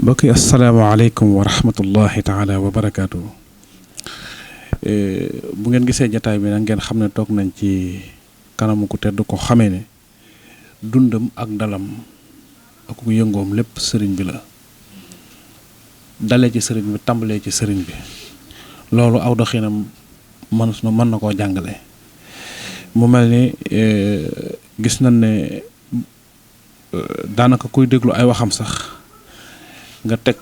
mbokk yi asalaamaaleykum wa rahmatullahi taala wa barakaatu. Bu ngeen gisee jataay bi nag ngeen xam ne toog nañ ci kanamu ku tedd ko xamee ne dundam ak dalam ak ku yëngoom lépp sëriñ bi la dalee ci sëriñ bi tàmbalee ci sëriñ bi loolu aw doxinam mën na koo jàngale. mu mel ni gis nañ ne daanaka kuy déglu ay waxam sax nga teg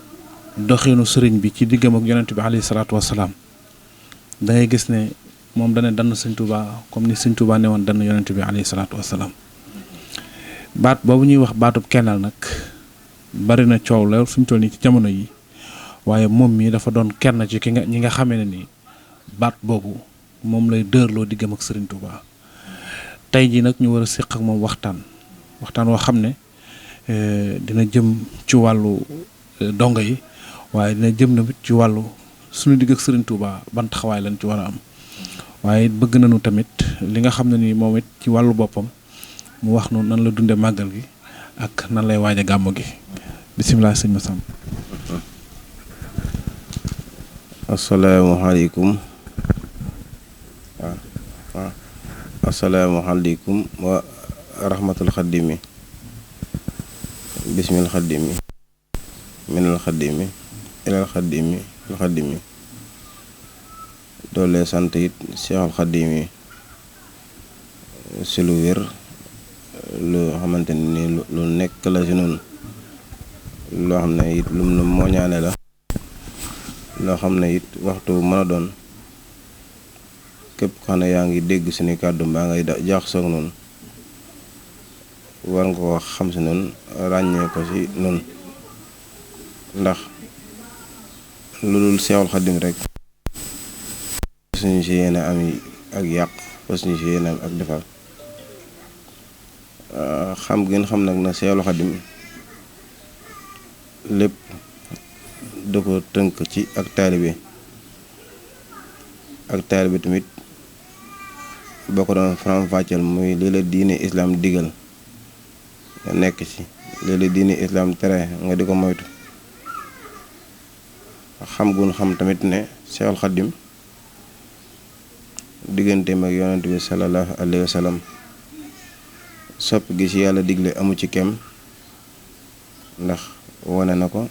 doxinu sëriñ bi ci diggam ak yonent bi alayhi salaatu wasalaam da ngay gis ne moom dana dann sëñ Tuubaa comme ni sëñ Tuubaa ne woon dann yonent bi alayhi salaatu wasalaam. baat boobu ñuy wax baatub kennal nag bari na coow la fi mu toll nii ci jamono yi waaye moom mii dafa doon kenn ci ñi nga xamee ne nii baat boobu moom lay dërloo diggam ak sëriñ Tuubaa. tey jii nag ñu war a séq ak moom waxtaan woo xam ne dina jëm ci wàllu dongo yi waaye dina jëm na ci wàllu suñu digg ak sëriñ Tuubaa ban taxawaay lañ ci war a am waaye bëgg nañu tamit li nga xam ne nii moom it ci wàllu boppam mu wax nu nan la dunde màggal gi ak nan lay waaj a gàmmu gi bisimilah sëñ Massamba. asalaamaaleykum asalaamaaleykum wa rahmatul xaddimi bismil xaddimi minal xaddimi ilal xaddimi al xaddimi doole sant it seexal xaddimi si lu wér lu xamante ni lu nekk la si noonu loo xam ne it lum nu mooñaane la loo xam ne it waxtu mën a doon képp xam ne yaa ngi dégg suñu kàddu mbaa ngay jaax soog noonu war nga ko xam si noonu ràññee ko si noonu ndax lu dul seexul xaddim rek suñu si yéene am ak yàq fa suñu si yéene am ak defar xam ngeen xam nag na seexul xaddim lépp da ko tënk ci ak taalibe tamit boo ko doon faram-fàcceel muy lii la diine islaam digal nga nekk ci lii la diine islaam tere nga di ko moytu xam gun xam tamit ne Seexul Xaddim digganteem ak yonent bi sallallahu alayhi wa sallam sopp gi ci yàlla digle amu ci kem ndax wane na ko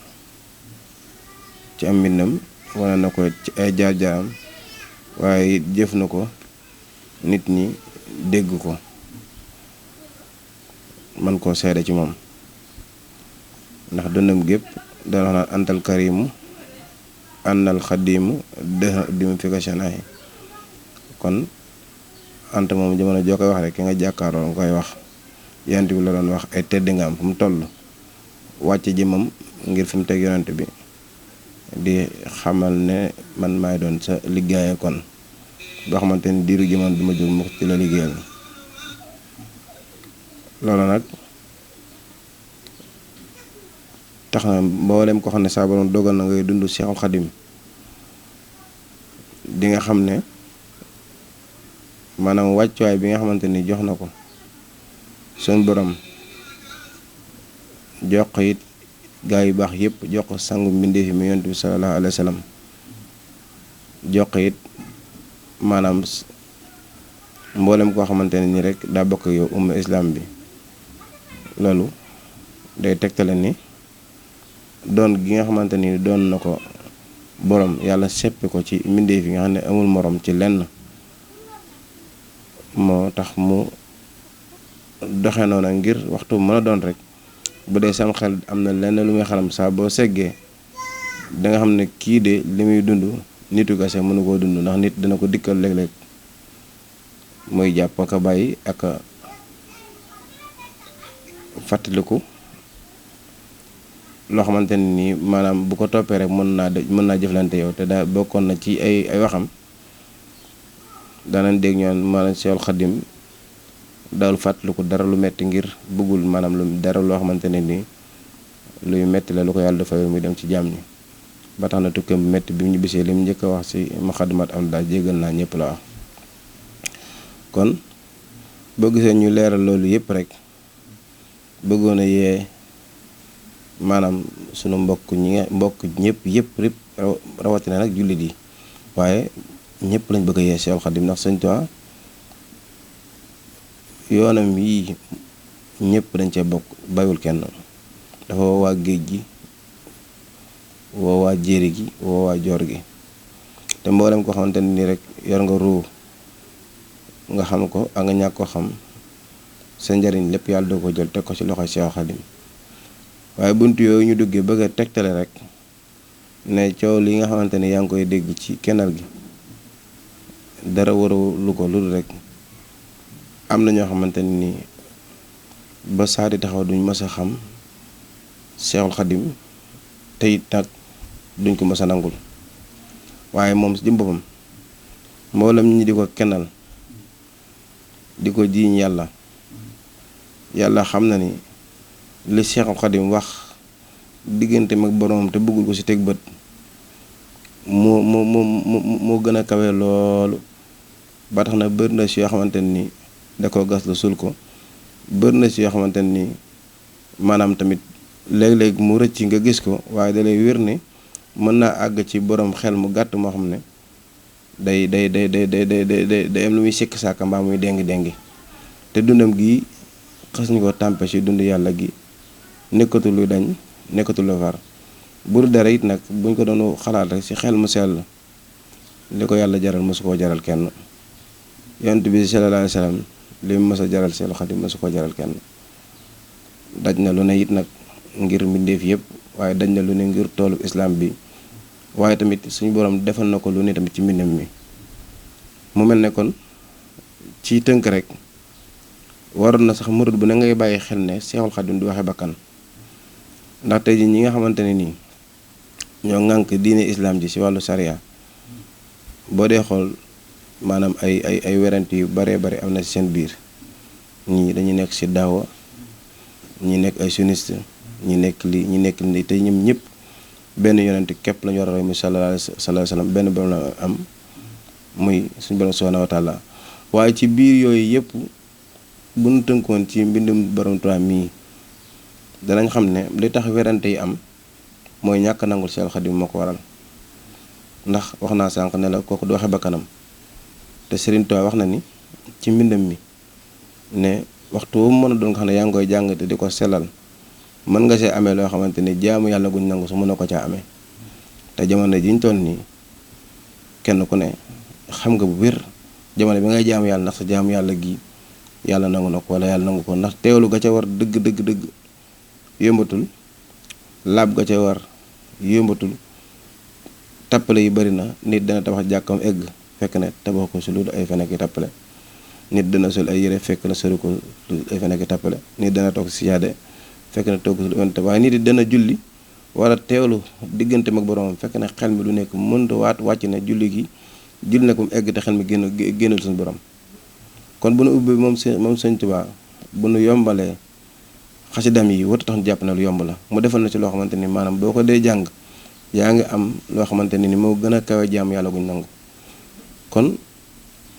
ci am mbindam wane na ko ci ay jaar-jaaram waaye jëf na ko nit ñi dégg ko man koo seede ci moom ndax dundam gépp dana wax naan antal karimu ànnal xadimu dëx dimu fi ko sanaay kon ant moom jamono joo koy wax rek ki nga jàkkaaroo nga koy wax yonent bi la doon wax ay tedd nga am fu mu toll wàcc jëmam ngir fi mu teg yonent bi di xamal ne man maay doon sa liggéeye kon boo xamante ni diiru jëman duma jóg mukk ci la liggéeyal loolu nag tax na mboolem ko xam ne saa borom dogal na ngay dund Seexul Xadim di nga xam ne maanaam wàccuwaay bi nga xamante ni jox na ko suñ borom jox ko it gaa yu baax yëpp jox ko sangu mbindeef yi mu yonent bi sallallahu alayhi wa sallam jox ko it maanaam mboolem koo xamante ne ni rek daa bokk yow umma islam bi loolu day tegtale ni doon gi nga xamante ni doon na ko borom yàlla seppi ko ci mbindeef yi nga xam ne amul morom ci lenn moo tax mu doxe noona ngir waxtu mën a doon rek bu dee sam xel am na lenn lu muy xalam saa boo seggee danga xam ne kii de li muy dund nitu kase mënu koo dund ndax nit dina ko dikkal léeg-léeg muy jàpp ak a bàyyi ak a fàttaliku loo xamante ne nii maanaam bu ko toppee rek mën naa jëflante yow te daa bokkoon na ci ay waxam daanañ dégg ñoon maanaam Seexul Xaddim daawul fàttaliku dara lu metti ngir bëggul maanaam lu dara loo xamante ne nii luy metti la lu ko yàlla dafa muy dem ci jaam ñi ba tax na tukkeem bu metti bi mu ñibbisee li mu njëkk a wax ci Muxaddamatul Amdah jéggal naa ñëpp la wax kon boo gisee ñu leeral loolu yëpp rek bëggoon a yee maanaam sunu mbokk ñëpp yëpp rawatina nag jullit yi waaye ñëpp lañ bëgg a yee Seexul Xadim ndax Sëñ Tuubaa yoonam yii ñëpp dañ cee bokk bayul kenn dafa woo waa géej gi woo waa jéeri gi woo waa joor gi te mboolem ko xamante ne nii rek yor nga ruu nga xam ko ak nga ñàkk ko xam sa njariñ lépp yàlla doo ko jël teg ko ci loxoy Seexul Xadim waaye bunt yooyu ñu duggee bëgg a tegtale rek ne coow li nga xamante ne yaa ngi koy dégg ci kennal gi dara waru lu ko lu rek am na ñoo xamante ne nii ba saa di taxaw duñ mës a xam Seexul Xadim te it nag duñ ko mës a nangul waaye moom si jëm boppam mboolem ñi di ko kennal di ko jiiñ yàlla xam na ni li Seexul Xadim wax diggante mag boroomam te bëggul ko ci teg bët moo gën a kawe loolu ba tax na bëri na si yoo xamante ni da ko gas la sul ko bëri na si yoo xamante ni maanaam tamit léeg-léeg mu rëcc nga gis ko waaye da lay wér ne mën naa àgg ci borom xel mu gàtt moo xam ne day am lu muy sikk saaka mbaa muy déngi te dundam gi xas ñu ko tàmpe ci dund yàlla gi nekkatul lu dañ nekkatul lu far bur dara it nag buñ ko doon xalaat rek ci xel mu sell li ko yàlla jaral mësu koo jaral kenn yonent bi sallallahu alayhi wasallam li mu mës a jaral Seexul Xadim mësu koo jaral kenn daj na lu ne it nag ngir mbindeef yëpp waaye daj na lu ne ngir toolu islam bi waaye tamit suñu borom defal na ko lu ne tamit ci mbindam mi mu mel ne kon ci tënk rek waroon na sax murid bu ne ngay bàyyi xel ne Seexul Xadim du waxe bakkan ndax tey ji ñi nga xamante ne nii ñoo ŋànk diine islam ji ci wàllu sariya boo dee xool maanaam ay werante yu baree bari am na ci seen biir ñii dañuy nekk ci daawa ñi nekk ay sunniste ñi nekk li te ñoom ñëpp benn yonent képp lañu war a roy muy sallallahu alayhi wa sallam benn borom la am muy suñu borom subhanahu wa taala waaye ci biir yooyu yëpp bu ñu tënkoon ci mbindum borom Tuubaa mii danañ xam ne li tax werante yi am mooy ñàkk nangul Seexul Xadim moo ko waral ndax wax naa sànq ne la kooku du waxe bakkanam te Sëriñ Tuubaa wax na ni ci mbindam mi ne waxtu wu mën a doon nga xam ne yaa ngi koy jàng te di ko sellal mën nga see amee loo xamante ni jaamu yàlla guñ nangu su mën a ko caa amee te jamono jiñ toll nii kenn ku ne xam nga bu wér jamono bi ngay jaamu yàlla ndax sa jaamu yàlla gi yàlla nangu na ko wala yàlla nangu ko ndax teewlu ga ca war dëgg yombatul laab ga ca war yombatul tappale yi bari na nit dana tabax jàkkam egg fekk ne tabax ko si lu ay feneki tappale nit dana sol ay yére fekk na sori ko ay feneki tappale nit dana toog si yaade fekk na toog si lu waaye nit dana julli wala teewlu diggante mag boroomam fekk na xel mi du nekk mënta wàcc na julli gi julli na ko mu egg te xel mi génnul suñu borom kon bu nu ubbi moom Sëñ Tuubaa bu nu yombalee xasidam yi wata tax ñu jàpp na lu yomb la mu defal na ci loo xamante ni maanaam boo ko dee jàng yaa ngi am loo xamante ni moo gën a kawe jaam yàlla guñ nangu kon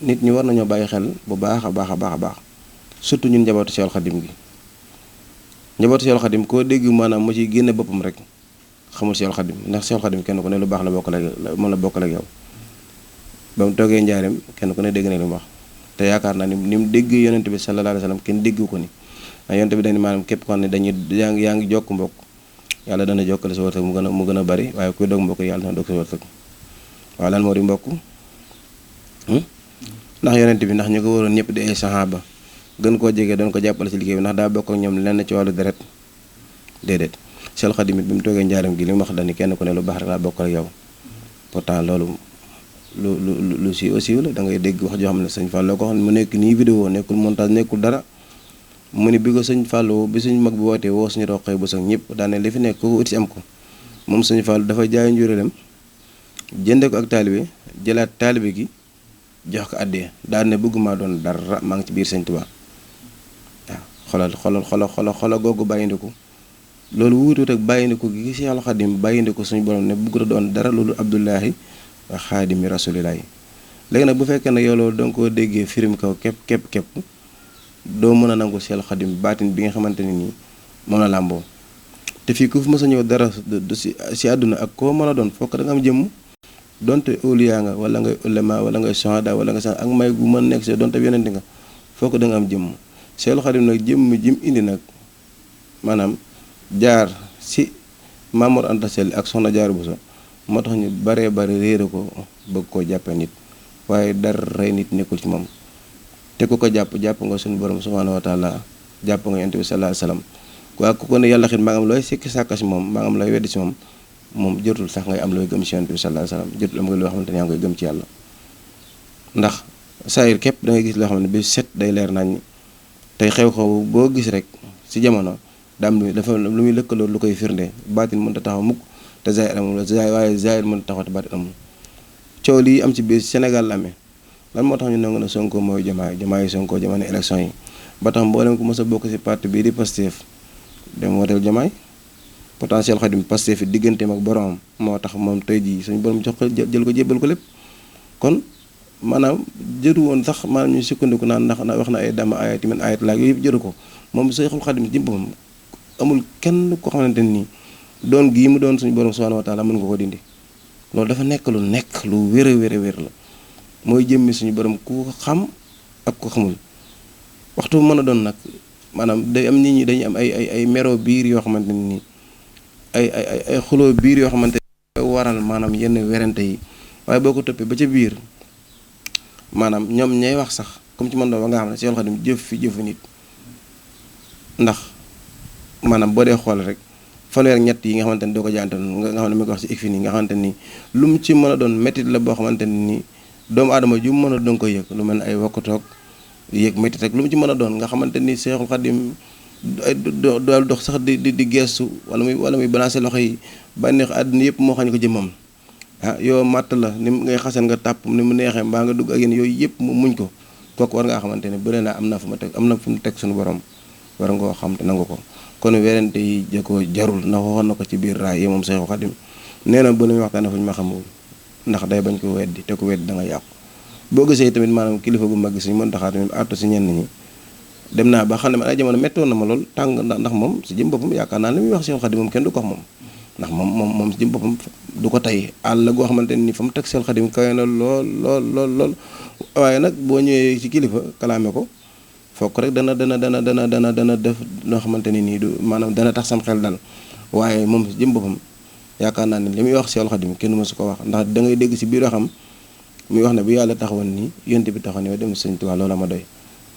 nit ñi war nañoo bàyyi xel bu baax a baax surtout ñun njabootu Seexul Xadim gi njabootu Seexul Xadim koo dégg maanaam mu ciy génne boppam rek xamul Seexul Xadim ndax Seexul Xadim kenn ku ne lu baax la bokkal ak yow ba mu toogee njaareem kenn ku ne dégg na li mu wax te yaakaar naa ni mu dégg yonent bi sallallahu alayhi wa sallam kenn déggu ko ni ndax yonent bi dañu maanaam képp ko xam ne yaa ngi jokk mbokk yàlla dana jokkale sa wërsëg mu gën a bari waaye kuy dog mbokk yàlla dana dog sa wërsëg waaw lan moo di mbokk ndax yonent bi ndax ñu ko waroon ñëpp di ay saxaaba gën koo jege doon ko jàppale ci liggéey bi ndax daa bokk ak ñoom lenn ci wàllu deret déedéet Seexul Xadim bi mu toogee njaaram gi li mu wax dañu kenn ku ne lu baax rek laa bokkal ak yow pourtant loolu lu si aussi la da ngay dégg wax joo xam ne sëñ Fallou ko xam ne mu nekk nii vidéo nekkul montage nekkul dara mu ni bi ko sëñ Fallou bi suñ mag bi wootee woo suñu roqee bu sax ñëpp daane li fi nekk ko uti si am ko moom sëñ Fallou dafa jaay njuréelam jënde ko ak taalibe jëlaat taalibe gi jox ko àddee daal ne bëgguma doon dara maa ngi ci biir Sëñ Tuubaa waaw xoolal googu bàyyindiku loolu wuutut ak bàyyindiku gi Seexul Xadim bàyyindiku suñu borom ne bëggut a doon dara loolu Abdullahi wa xaadimi rasulillahi léegi nag bu fekkee ne yow loolu danga koo déggee firim kaw képp doo mën a nangu Seexul Xadim baatin bi nga xamante ne nii moom la làmboo te fii ku fi mës a ñëw dara si àdduna ak koo mën a doon fokk da nga am jëmm donte awliyaa nga wala ngay ulama wala ngay shahada wala nga sax ak may gu mën nekk si donte yonente nga fokk da nga am jëmm Seexul Xadim nag jëmm jim indi nag maanaam jaar si Mamour Anta Sall ak Soxna Jaara Buso moo tax ñu baree bari réere ko bëgg koo jàppee nit waaye dara rey nit nekkul ci moom te ku ko jàpp nga suñu borom subhaanahu wa taala jàpp nga yonent bi sallallahu alayhi wasallam waaye ku ko ne yàlla xit maa ngam looy sikki sàkka si moom maa ngam looy weddi si moom jotul sax ngay am looy gëm ci yonent bi sallallahu alayhi wasallam jotul am nga loo xamante ne yaa ngi koy gëm ci yàlla ndax saayir képp da ngay gis loo xam ne bi set day leer nañ tey xew-xew boo gis rek si jamono daam dafa lu muy lëkkaloo lu koy firnde baatin mënut a taxaw mukk te zaahir amul waaye zaahir mënut a taxaw te baatin amul coow lii am ci biir Sénégal la amee lan moo tax ñu nangu ne Sonko mooy Diomaye Sonko jamono élection yi ba tax mboolem ku mës a bokk si parti bii di Pastef dem woteel Diomaye potentiel Xadim Pastef fi digganteem ak boromam moo tax moom tey jii suñu borom jox ko jël ko jébbal ko lépp kon maanaam jëru woon sax maanaam ñu sukkandiku naan ndax wax na ay dama ayat min ayat laak yooyu yëpp jëru ko moom Seexul Xadim ci boppam amul kenn ko xamante nii doon gii mu doon suñu borom subhanahu wa taala mën nga ko dindi loolu dafa nekk lu wér a wér la mooy jëmmi suñu borom ku xam ak ku xamul waxtu mën a doon nag maanaam day am nit ñi dañuy am ay mero biir yoo xamante ni ay xuloo biir yoo xamante ni waral maanaam yenn werante yi waaye boo ko toppee ba ca biir maanaam ñoom ñay wax sax comme ci man doon ba nga xam ne Seexul Xadim jëfu nit ndax maanaam boo dee xool rek fanweer ñett yi nga xamante ni doo ko jaante nga xam ne mi ko wax si ik fi nii nga xamante ni lu mu ci mën a doon métit la boo xamante ni doomu aadama ju mën a doon ko yëg lu mel ne ay wokkatoog yëg métit rek lu mu ci mën a doon nga xamante ni Seexul Xadim dool dox sax di gestu wala muy balancer loxo yi bànneex àdduna yëpp moo xañ ko jëmmam yow màtt la ni ngay xasan nga tàpp ni mu neexee mbaa nga dugg ak yéen yooyu yëpp mu muñ ko kooku war ngaa xamante ne bëri naa am na fu mu teg suñu borom war nga koo xam te nangu ko kon werante yi jëkoo jarul ndax waxoon na ko ci biir raay yi moom Seexul Xadim nee na bu nañu waxtaane fu ñu ma xamul ndax day bañ ko weddi te ku weddi da nga yàqu boo gisee tamit maanaam kilifa gu mag gi suñu mën taxaa tamit artu si ñenn ñi dem naa ba xam ne man ay jamono méttoon na ma lool tàng ndax moom si jëm boppam yaakaar naa li muy wax Seexul Xadim moom kenn du ko wax moom ndax moom si jëm boppam du ko tey àll goo xamante ni fa mu teg Seexul Xadim kawe na lool waaye nag boo ñëwee ci kilifa kalaame ko fokk rek dana def loo xamante ni nii du maanaam dana tax sam xel dal waaye moom si jëm boppam yaakaar naa ne li muy wax Seexul Xadim kenn mësu ko wax ndax da ngay dégg si biir waxam muy wax ne bu yàlla taxawoon nii yonent bi taxawoon nii dem Sëñ Tuubaa loola ma doy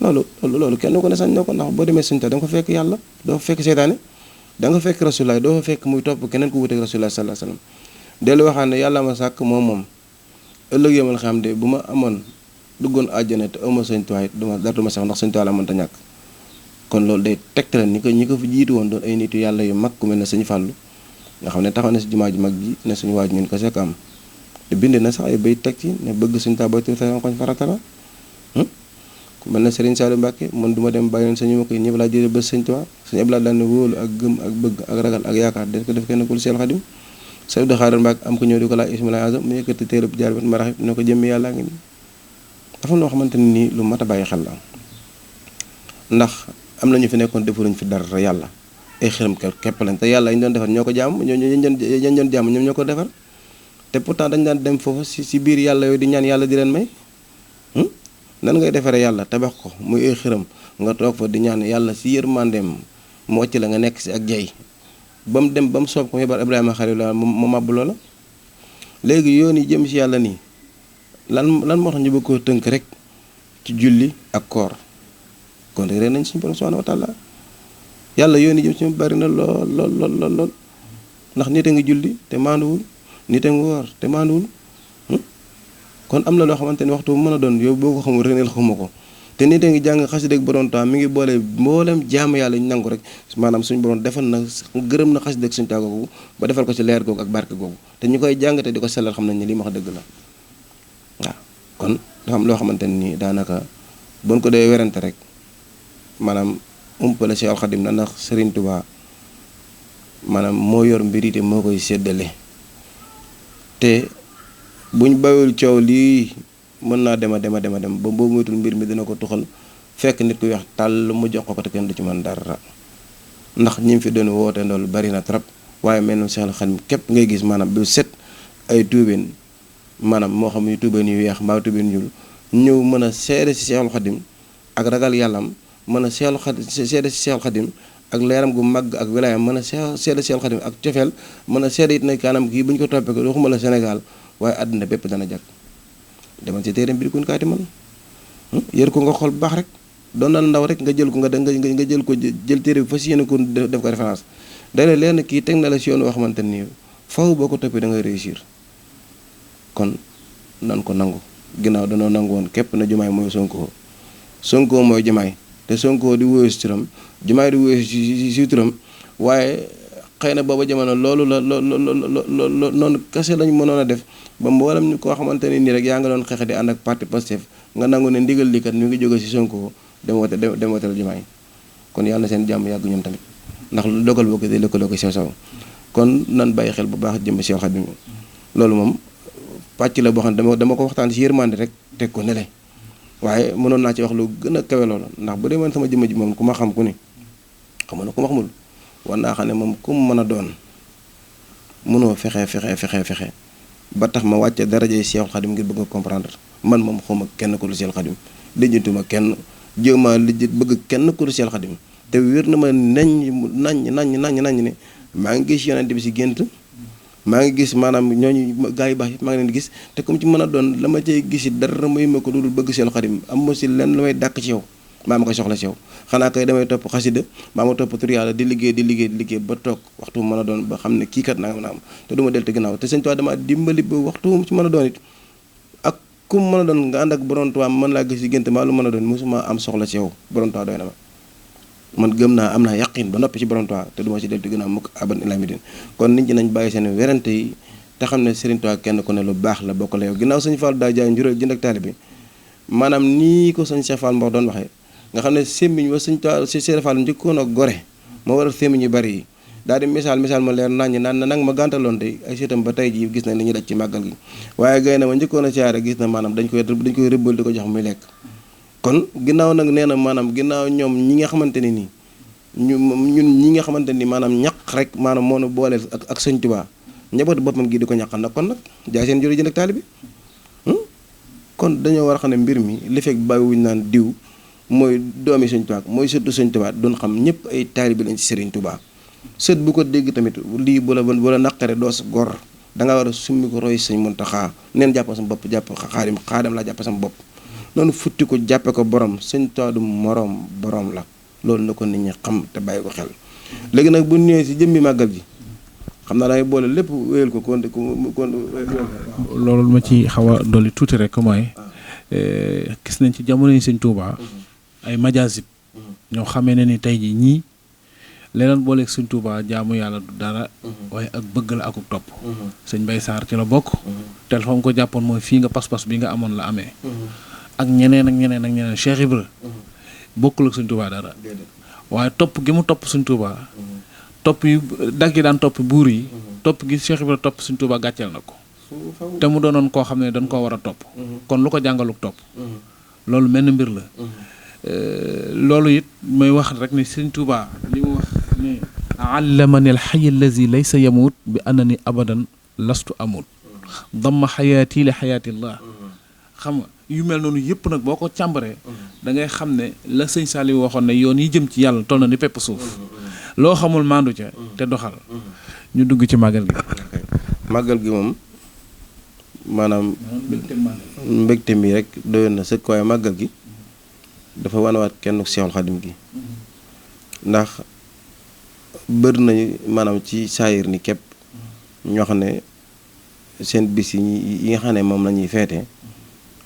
loolu kenn ko ne sañ na ko ndax boo demee Sëñ Tuubaa da nga ko fekk yàlla doo fa fekk seytaane da nga fekk Rasulullaah doo fa fekk muy topp keneen ku wuteeg Rasulullaah sallallaahu alayhi wa sallam dellu waxaan ne yàlla ma sàkk moom ëllëg yomal xam de bu ma amoon duggoon àjjana te amoo Sëñ Tuubaa it duma sax ndax Sëñ Tuubaa la mënta ñàkk kon loolu day tegtale ñi ko fi jiitu woon doon ay nitu yàlla yu mag ku mel ne Sëñ Fàllu nga xam ne taxaw na si jumaa ju mag ji ne suñu waaju ñun ko sekk am te bind na sax ay bay teg ci ne bëgg Sëñ Tuubaa baytu koñ farata la ku mel ne Serigne Saliou Mbacke man du ma dem bàyyi leen sañu ma koy ñëpp laa jëlee ba Sëñ Tuubaa suñu Abdoulaye daan ne wóolu ak gëm ak bëgg ak ragal ak yaakaar def ko def kenn ku Seexul Xadim Sëñ Abdou Khadre Mbacke am ko ñëw di ko laaj ismila azam mu yëkkati téere jaar bat maraxib ne ko jëmmi yàllaa ngi nii dafa loo xamante ne nii lu mat a bàyyi xel la ndax am na ñu fi nekkoon defaluñ fi dara yàlla ay xërëm képp lañ te yàlla ñu doon defar ñoo ko jaam ñoo doon jaam ñoom ñoo ko defar te pourtant dañ daan dem foofu si biir yàlla yooyu di ñaan yàlla di leen may nan ngay defaree yàlla tabax ko muy ay xërëm nga toog fa di ñaan yàlla si yërmandeem mu wàcc la nga nekk si ak jay ba mu dem ba mu soob ko mu yebal Ibrahima Xaliil mu màbb loola léegi yoon yi jëm si yàlla nii lan moo tax ñu bëgg koo tënk rek ci julli ak koor kon rek nañ suñu borom subhaanahu wa taala yàlla yoon yi jëm si mu bari na lool ndax nit a ngi julli te maanduwul nit a ngi woor te maanduwul kon am na loo xamante ni waxtu bu mën a doon yow boo ko xamul reneel xuma ko te nit a ngi jàng xasida ak borom temps mi ngi boole mboolem jaamu yàlla ñu nangu rek maanaam suñu borom defal na gërëm na xasida ak suñu taa googu ba defal ko ci leer googu ak barke googu te ñu koy jàng te di ko sellal xam nañ ne li ma wax dëgg la waaw kon dafa am loo xamante ni daanaka buñ ko dee werante rek maanaam umpale Seexul Xadim na ndax Serigne Touba maanaam moo yor mbir yi te moo koy séddale te buñ bawul coow lii mën naa dem ba boobu moytul mbir mi dina ko tuxal fekk nit ku weex tàll mu jox ko te kenn du ci mën dara ndax ñi fi doon woote ndool bari na trop waaye mel na Seexul Xadim képp ngay gis maanaam bu set ay tuubeen maanaam moo xam yu tuubeen yu weex mbaa tuubeen ñuul ñëw mën a seede si Seexul Xadim ak ragal yàllam mën a Seexul Xadim seede si Seexul Xadim ak leeram gu màgg ak wilaayam mën a seede Seexul Xadim ak cofeel mën a seede it na kanam kii bu ñu ko toppee ko waxuma la Sénégal waaye àddina bépp dana jag demal ci téeram bi di kun kaati man yër ko nga xool bu baax rek doon na ndaw rek nga jël ko nga jël ko jël téere bi fas yéene ko def ko référence day la leen kii teg na la si yoon woo xamante nii faw boo ko toppee da ngay réussir kon nan ko nangu ginnaaw danoo nangu woon képp na Jumaay mooy Sonko mooy Jumaay te Sonko di wóoyu si turam Jumaay di wóoyu si turam waaye xëy na booba jamono loolu la noonu kese lañ mënoon a def ba mboolem ñu koo xamante ne nii rek yaa nga doon xeex di ànd ak parti Pastef nga nangu ne ndigal li kat mi ngi jóge si Sonko dem wooteel Jumaay kon yàlla na seen jàmm yàgg ñoom tamit ndax lu dogal boo ko dee lëkkaloo ko sew kon nan bàyyi xel bu baax jëm Seex Xaadim loolu moom pàcc la boo xam ne dama ko waxtaan si yërmande rek teg ko nele waaye mënoon naa ci wax lu gën a kawe loolu ndax bu dee man sama jëmm ji moom ku ma xam ku ni xam na ku ma xamul war naa xam ne moom ku mu mën a doon mënoo fexe ba tax ma wàcce daraje Seexul Xaadim ngir bëgg nga comprendre man moom xawma kenn ku dul Seexul Xaadim lijjantuma kenn jéema bëgg kenn ku dul Seexul Xaadim te wér na ma nañ ne maa ngi gis yonent bi si gént maa ngi gis maanaam ñooñu gaa yu baax yi maa ngi leen di gis te comme ci mën a doon la ma cay gis dara may ma ko dul bëgg Seexul Xaadim am ma si lenn la may dàkk ci yow maa ma koy soxla ci yow xanaa kay damay topp xasida maa ma topp tur yàlla di liggéey ba toog waxtu mën a doon ba xam ne kii kat nanga mën a am te du ma deltu ginnaaw te Sëñ Tuubaa dama dimbali ba waxtu ci mën a doon it ak ku mën a doon nga ànd ak Borom Tuubaa mën laa gis si gént maa lu mën a doon mosuma am soxla ci yow Borom Tuubaa doy na ma man gëm naa am naa yaqin ba noppi ci Borom Tuubaa te du ma si deltu ginnaaw mukk aban ilaa midin kon nit ñi nañ bàyyi seen werante yi te xam ne Sëriñ Tuubaa kenn ku ne lu baax la bokk la yow ginnaaw Sëñ Fall daa jaay njuréel jënd ak taalibe bi maanaam nii ko Sëñ Cheikh Fall Mbax doon waxee nga xam ne sémmiñ wa Sëñ Tuubaa si Cheikh Fall njëkkoon a gore moo waral sémmiñ yu bari yi daal di misaal ma leer naññ naan nag ma gàntaloon tey ay seetam ba tey ji gis na li ñuy daj ci màggal gi waaye gay na ma njëkkoon a siyaare gis na maanaam dañ koy rëbbal di ko jox muy lekk kon ginnaaw nag nee na maanaam ginnaaw ñoom ñi nga xamante ne nii ñun ñi nga xamante ni maanaam ñaq rek maanaam moo nu booleel ak Sëñ Tuubaa njabootu boppam gi di ko ñaqal nag kon nag jaay seen jur jënd ak taalibe bi kon dañoo war a xam ne mbir mi li fekk bàyyiwuñu naan diw mooy doomi Sëñ Tuubaa mooy sëtu Sëñ Tuubaa doon xam ñëpp ay taalibe lañ ci Sëriñ Tuubaa sët bu ko dégg tamit lii bu la naqare doo sa gor danga war a summi ko roy Sëñ Muntaxaa neen jàpp sama bopp jàpp xaadim laa jàpp sama bopp noonu futti ko jàppe ko borom Sëñ Tuubaa du moroom borom la loolu na ko nit ñi xam te bàyyi ko xel léegi nag bu ñëwee si jëmmi màggal ji xam naa dangay boole lépp wéyal ko kon loolu ma ci xaw a dolli tuuti rek mooy gis nañ ci jamono yi Sëñ Tuubaa ay majaasib ñoo xamee ne ni tey ji ñii leneen booleeg Sëñ Tuubaa jaamu yàlla du dara waaye ak bëgg la akuk topp Sëñ Mbay Saar ci la bokk tel fa mu ko jàppoon mooy fii nga pas-pas bi nga amoon la amee ak ñeneen Cheikh Ibra bokkul ak Sëñ Tuubaa dara waaye topp gi mu topp Sëñ Tuubaa topp yu dag yi daan topp buur yi topp gi Cheikh Ibra topp Sëñ Tuubaa gàcceel na ko te mu doonoon koo xam ne dañ koo war a topp kon lu ko jàngaluk topp loolu mel na mbir la loolu it may wax rek ne Sëñ Tuubaa li mu wax ne allamani alxay allazi laysa yamut bi annani abadan lastu amut damma xayaati li xayaatillah xam nga yu mel noonu yëpp nag boo ko càmbaree da ngay xam ne la Sëñ Saliou waxoon ne yoon yi jëm ci yàlla toll na ni pepp suuf loo xamul maandu ca te doxal ñu dugg ci màggal gi. màggal gi moom maanaam mbégte mi rek doyoon na sëkk waaye màggal gi dafa wanawaat kenn Seexul Xaadim gi ndax bëri nañu maanaam ci saayir ni képp ñoo xam ne seen bis yi nga xam ne moom la ñuy feete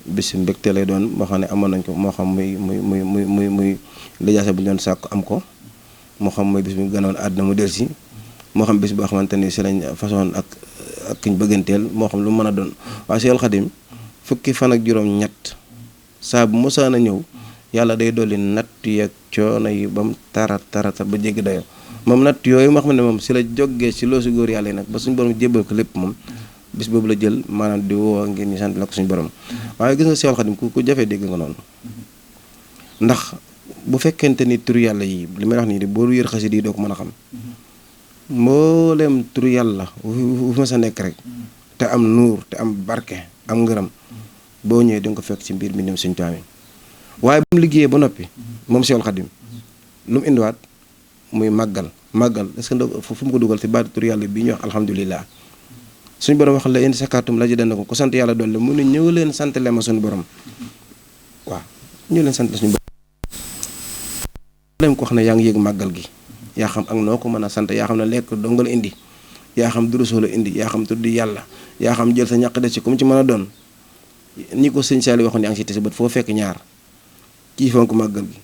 bis mbégte lay doon moo xam ne amoon nañ ko moo xam muy lijaasa bu ñu doon sàkk am ko moo xam mooy bis bu gënoon àdduna mu delsi moo xam bis boo xamante ni si lañ façon ak kiñ bëgganteel moo xam lu mën a doon waaye Seexul Xaadim fukki fan ak juróom ñett saa bu mosaan a ñëw yàlla day dolli natt yeeg coono yi ba mu tara ba jéggi dayoo moom natt yooyu ma xam ne moom si la jógee si loosu góor yàlla yi nag ba suñu borom jébbal ko lépp moom bis boobu la jël maanaam di woo ngir ñu sant la ko suñu borom waaye gis nga Seexul Xaadim ku jafee dégg nga noonu ndax bu fekkente ni turu yàlla yi li may wax nii de boo yër xasida yi doo ko mën a xam mboolem turu yàlla fu ma sa nekk rek te am nuur te am barke am ngërëm boo ñëwee di nga ko fekk ci mbir mi nim Sëñ Tuubaa mi waaye ba mu liggéeyee ba noppi moom Seexul Xadim lu mu indiwaat muy màggal est-ce que fu mu ko dugal ci baatu turu yàlla bi ñuy wax alhamdulilah suñu borom wax la in sakaatum la azidannakum ko sant yàlla doon la mu ne ñëw leen sant le ma suñu borom waaw ñëw leen sant la suñu borom leen ko wax ne yaa ngi yëg màggal gi yaa xam ak noo ko mën a sant yaa xam ne lekk dongal indi yaa xam durusoo la indi yaa xam tuddi yàlla yaa xam jël sa ñaq des ci comme ci mën a doon ni ko sëñ Saliou waxoon yaa ngi si te si bët foo fekk ñaar kii fonk màggal gi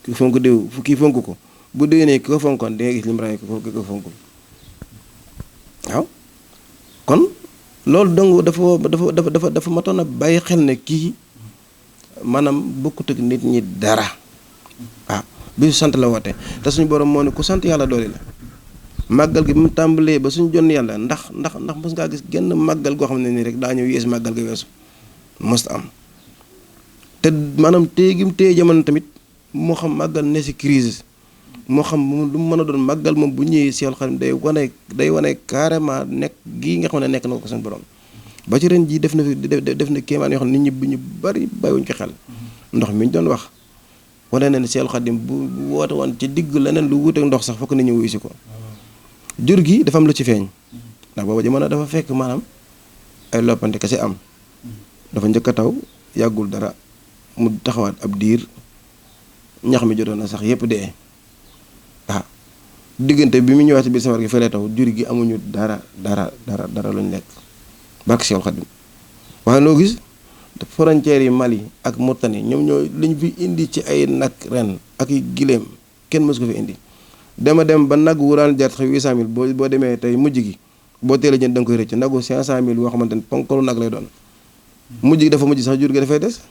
kii fonk déw kii fonk ko bu déwénee ki ko fonkoon di nga gis lim rawee ko fonkul waaw kon loolu dong dafa matoon a bàyyi xel ne kii maanaam bokkut ak nit ñi dara waaw bisu sant la woote te suñu borom moo ne ku sant yàlla dooli la màggal gi mu tàmbalee ba suñu jonn yàlla ndax mos ngaa gis genn màggal goo xam ne nii rek daa ñëw yées màggal ga weesu mos am te maanaam téye gi mu téye jamono tamit moo xam màggal ne si crise moo xam lu mu mën a doon màggal moom bu ñëwee Seexul Xadim day wane carrément nekk gii nga xam ne nekk na ko suñu borom ba ci ren jii def na kéemaan yoo xam ne nit ñi bu ñu bari bàyyiwuñ ko xel ndox mi ñu doon wax wane na ne Seexul Xadim bu woote woon ci digg leneen lu wuuteek ndox sax fokk nit ñi wuyu si ko jur gi dafa am lu ci feeñ ndax booba jamono dafa fekk maanaam ay loppante kese am dafa njëkk a taw yàggul dara mu taxawaat ab diir ñax mi jotoon na sax yépp dee waaw diggante bi mu ñëwaat ci biir safar gi fële taw jur gi amuñu dara luñ lekk barke Seexul Xadim waaye loo gis frontières yi Mali ak Mauritanie ñoom ñoo liñ fi indi ci ay nag ren ak i giléem kenn mësu ko fi indi dem ba nag wuraan jar 800000 boo demee tey mujj gi boo teel a jënd da nga koy rëcc nagu 500000 boo xamante ne ponkalu nag lay doon mujj gi dafa mujj sax jur gi dafay des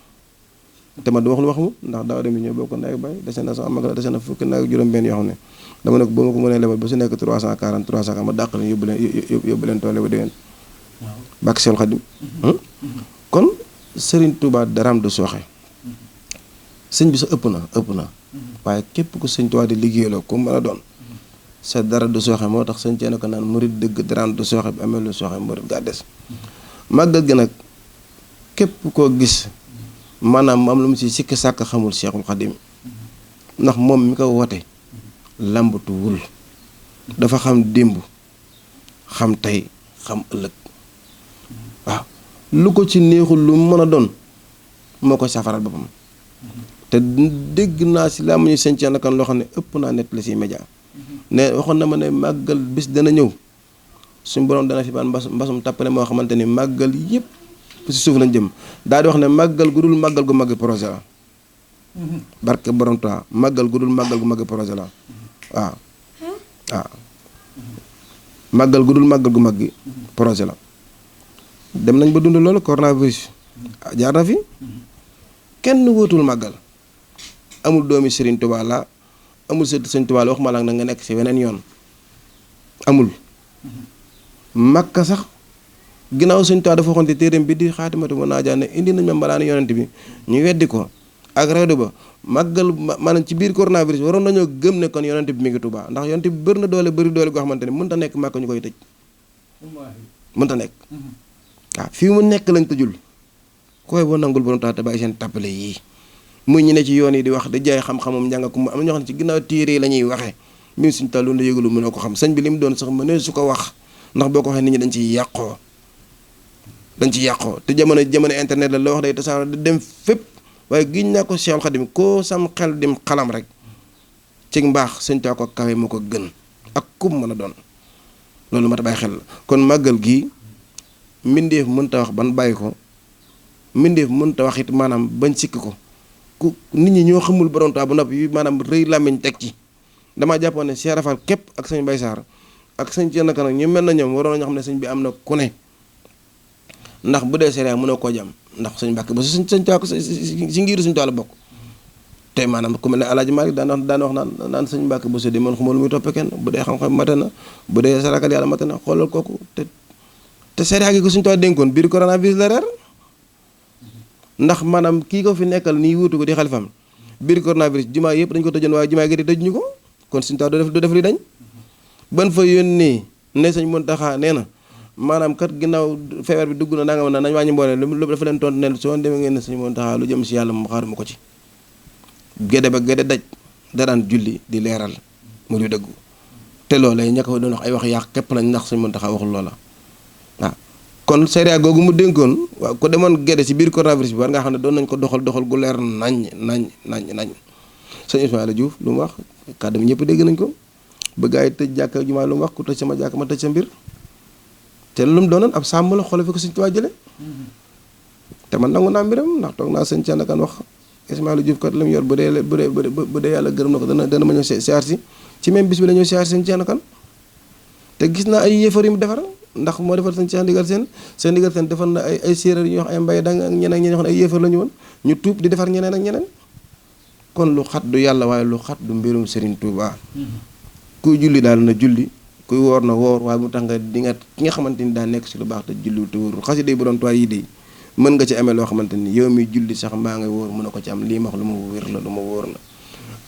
te man du wax lu wax mu ndax daaw dem ñëw boo ko ndey bay dese na sax mag la dese na fukki nag juróom-benn yoo xam ne dama ne ko boo ma ko mënee lebal ba su nekk 340 ma dàq leen yóbbu leen toole ba déwén bàkk Seexul Xadim kon Serigne Touba daraam du sooxe sëñ bi sa ëpp na waaye képp ku sëñ Touba di liggéeyaloo ku mën a doon sa dara du sooxe moo tax sëñ Ceerno ko naan murit dëgg daraam du sooxe bi amee lu sooxe murit gaa des màggal gi nag képp koo gis maanaam am lu mu si sikki sàkk xamul Seexul Xadim ndax moom mi ko woote làmbatuwul dafa xam démb xam tey xam ëllëg waaw lu ko ci neexul lu mën a doon moo ko safaral boppam te dégg naa si laa ma ñu sëñ Ceerno kan loo xam ne ëpp naa nett la si média ne waxoon na ma ne màggal bis dana ñëw suñu borom dana fi baan mbasum tàppale moo xamante ni màggal yëpp si suuf lañ jëm daal di wax ne màggal gu dul màggal gu mag projet la barke borom Tuubaa màggal gu dul màggal gu mag projet la waaw màggal gu dul màggal gu mag projet la dem nañ ba dund loolu coronavirus jaar na fi kenn wóotul màggal amul doomi Serigne Touba la amul sëriñ Serigne Touba la wax ma la nga nekk ci weneen yoon amul Makka sax ginnaaw Serigne Touba dafa waxoon ci téereem bi di xaatimatu mu naajaa ne indi nañ ma mbalaanu yonent bi ñu weddi ko ak rawdu ba màggal maanaam ci biir coronavirus waroon nañoo gëm ne kon yonent bi mi ngi Touba ndax yonent bi bëri na bëri doole goo xamante ne mënut a nekk Makka ñu koy tëj mënut a nekk waaw fii mu nekk lañ tëjul koy boo nangul borom tax te bàyyi seen tappale yii muy ñu ne ci yoon yi di wax di jaay xam-xamum njàng ku am na ñoo xam ne ci ginnaaw téere la ñuy waxee min suñu tàllu na yëgalu mënoo ko xam sëñ bi li mu doon sax mënee su ko wax ndax boo ko waxee nit ñi dañ ciy yàqoo te jamono internet la wax day tasaaro di dem fépp waaye giñ naa ko Seexul Xadim koo sam xel dim xalam rek ci mbaax sëñ taa ko kawe moo ko gën ak kum mën a doon loolu ma ta bàyyi xel la kon màggal gii mbindeef mënta wax ban bàyyi ko mbindeef mënta wax it maanaam bañ sikk ko ku nit ñi ñoo xamul borom Tuubaa bu noppi yi maanaam rëy làmmiñ teg ci damaa jàppoon ne Cheikh Rafal képp ak sëñ Bay Saar ak sëñ Ceerno Kan ñu mel na ñoom waroon nañoo xam ne sëñ bi am na ku ne ndax bu dee sérieux mënoo koo jam ndax sëñ Mbàkke ba sëñ Tuubaa ko si ngiiru sëñ Tuubaa la bokk te maanaam ku mel ne Alaaji Maalik daan wax naan sëñ Mbàkke bu di man xuma lu muy toppe kenn bu dee xam-xam mate na bu dee sarakal yàlla mate na xoolal kooku te sérieux gi ko sëñ Tuubaa dénkoon biir coronavirus la reer ndax maanaam kii ko fi nekkal nii wuutu ko di xalifam biir coronavirus jumaa yëpp dañ ko tëjoon waaye jumaa gi di tëj ñu ko kon Sëñ Tuubaa du def li dañ ban fa yónnee ne Sëñ Muntaxa nee na maanaam kat ginnaaw feebar bi dugg na nanga na nañ wàññi mboole lu dafa leen tontu ne soo demee ngeen ne Sëñ Muntaxa lu jëm si yàlla mu xaaruma ko ci gédé ba gédé daj daraan julli di leeral mu di dëggu te loolee ña ko doon wax ay wax yàq képp lañ ndax Sëñ Muntaxa waxul loola waaw kon sariya googu mu dénkoon waaw ku demoon gédé si biir coronavirus bi war nga xam ne doon nañ ko doxal gu leer nañ Sëñ Ismaïla Diouf lu mu wax kàddu ñëpp dégg nañ ko ba gaa yi tëj jàkka jumaa lu mu wax ku tëj sama jàkk ma tëj sa mbir te lu mu doonoon ab sàmm la xoolal fi ko Sëñ Tuubaa jële te man nangu naa mbiram ndax toog naa sëñ Thierno Kane wax Ismaïla Diouf kat la mu yor bu dee yàlla gërëm na ko dana ma ñëw siyaar si ci même bis bi la ñëw siyaar sëñ Thierno Kane te gis naa ay yëfar yu mu defar ndax moo defar sëñ Cheikh Ndigal seen Ndigal seen defar na ay séeréer yu ñuy wax ay mbay dang ak ñeneen ñi ñoo xam ne ay yëfar la ñu woon ñu tuub di defar ñeneen ak ñeneen kon lu xat du yàlla waaye lu xat du mbirum Serigne Touba kuy julli daal na julli kuy woor na woor waaye mu tax nga di nga ki nga xamante ni daa nekk si lu baax te julli te wóorul xasida yi bu doon toy yi de mën nga ci amee loo xamante ni yow mi julli sax mbaa ngay wóor mën na ko ci am lii ma wax lu ma wér la lu ma wóor la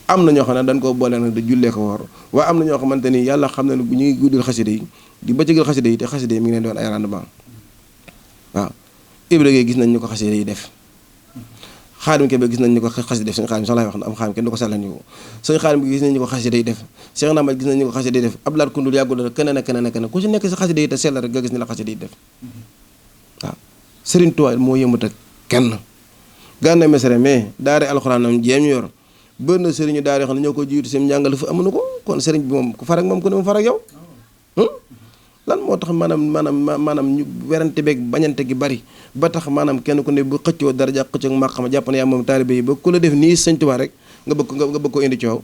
am na ñoo xam ne dañ koo boole nag da jullee ko woor waaye am na ñoo xamante ni yàlla xam na ne bu ñu ngi guddil xasida yi di bëccëgal xasida yi te xasida yi mi ngi leen doon ay rendement waaw Ibra Gueye gis nañ ñu ko xasida yi def Xaadim Kebe gis nañ ñu ko xasida def sëñ Xaadim sax laay wax na am Xaadim kenn du ko sàllan ñu ko sëñ Xaadim bi gis nañ ñu ko xasida yi def Cheikh Namal gis nañ ñu ko xasida yi def Abdoulaye Koundoul yàggul la keneen ak keneen ak keneen ku ci nekk si xasida yi te sell rek nga gis ni la xasida yi def waaw Serigne Touba moo yëmut ak kenn Gana Messere mais daara alxuraan am jéem ñu yor bër na sëriñu daara yoo xam ne ñoo ko jiitu seen njàngale fa amuñu ko kon sëriñ bi moom ku far ak moom ku ne mu far ak yow lan moo tax maanaam ñu werante beeg bañante gi bari ba tax maanaam kenn ku ne bu xëccoo daraja xëccoo màqama jàpp ne yaa moom taalibe yi ba ku la def nii Sëñ Tuubaa rek nga bëgg ko indi coow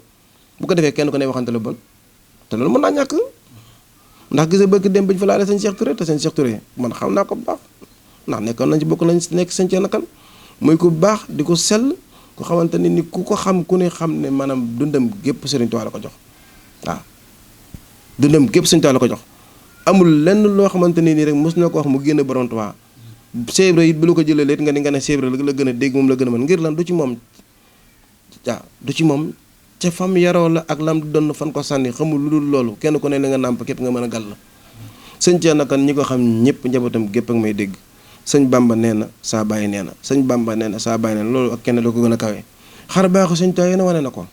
bu ko defee kenn ku ne waxante lu bon te loolu mën naa ñàkk ndax gis nga bëgg dem bañ fa laale sëñ Cheikh Touré te sëñ Cheikh Touré man xam naa ko bu baax ndax nekkoon nañ ci bokk nañ nekk sëñ Thierno Kane muy ku baax di ko sell ku xamante ni ku ko xam ku ne xam ne maanaam dundam gépp Sëriñ Tuubaa la ko jox waaw dundam gépp Sëriñ Tuubaa la ko jox amul lenn loo xamante ni nii rek mos na ko wax mu génn borom Tuubaa Cheikh Ibra it bu la ko jëlee léet nga ne Cheikh Ibra la gën a dégg moom la gën a mën ngir lan du ci moom waaw du ci moom ca fam yaroo la ak lam doon fan ko sànni xamul lu dul loolu kenn ku ne la nga nàmp képp nga mën a gàll sëñ Thierno Kane ñi ko xam ñëpp njabootam gépp ak may dégg sëñ Bamba nee na saa bàyyi nee na sëñ Bamba nee na saa bàyyi nee na loolu ak kenn doo ko gën a kawe xar baaxu sëñ Tuubaa yéen a wane na ko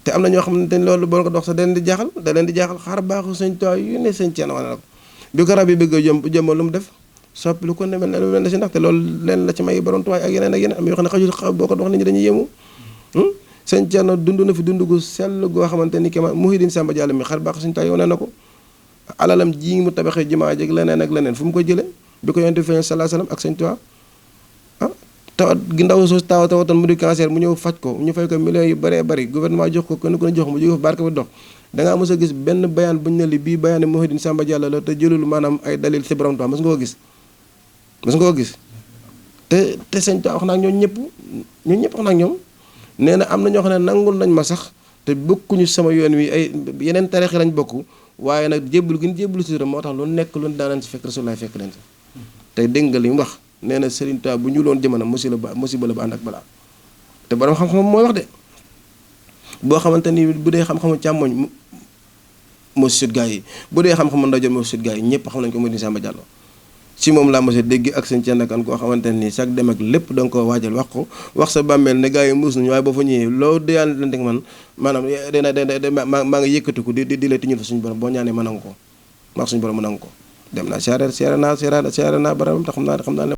te am na ñoo xamante ni loolu boo ko dox sax da leen di jaaxal xar baaxu sëñ Tuubaa yu ne sëñ Thierno wane na ko bi ko rab yi bëgg a jëmmal lu mu def soppi lu ko ne mel na si ndaxte loolu leen la ci may borom Tuubaa ak yeneen am yoo xam ne xajul boo ko dox nit ñi dañuy yéemu sëñ Thierno dund na fi dund gu sell goo xamante ni kema Mouhidine Samba Diallo mi xar baaxu sëñ Tuubaa wane na ko alalam ji mu tabaxee jumaa jeg leneen ak leneen fu mu ko jëlee bi ko yonte feeñ sallallahu alayhi wasallam ak sëñ Tuubaa tawat gi ndaw soo tawatoon mu di cancer mu ñëw faj ko ñu fay ko millions yu bëree bëri gouvernement jox ko kenn ku ne jox mu jóge fa barke bi dox dangaa mos a gis benn bayaan bu ñu ne li bii bayaane Mouhidine Samba Diallo la te jëlul maanaam ay dalil ci borom Tuubaa mos nga ko gis te sëñ Tuubaa wax naa ak ñoom ñëpp wax naa ak ñoom nee na am na ñoo xam ne nangul nañ ma sax te bokkuñu sama yoon wi ay yeneen tarix lañ bokk waaye nag jébbalu gi ñu jébbalu si moo tax lu nekk lu daan si fekk Rasulullah fekk leen si tey dégg nga li mu wax nee na Serigne Touba bu ñu loon jamono musiba la ba ànd ak balaa te borom xam-xam mooy wax de boo xamante ni bu dee xam-xamu càmmoñ moo si sut gaa yi bu dee xam-xamu ndajoor moo si sut gaa yi ñëpp xam nañ ko Mouhidine Samba Diallo si moom laa mos a dégg ak sëñ Thierno Kane koo xamante ni chaque dem ak lépp da nga koo waajal wax ko wax sa bàmmeel ne gaa yi muus nañu waaye boo fa ñëwee loo déyaan leen teg man maanaam maa ngi yëkkatiku di la tiñul fa suñu borom boo ñaanee ma nangu ko maa suñu borom ma nangu ko dem naa siyaare naa barabam te xam naa ne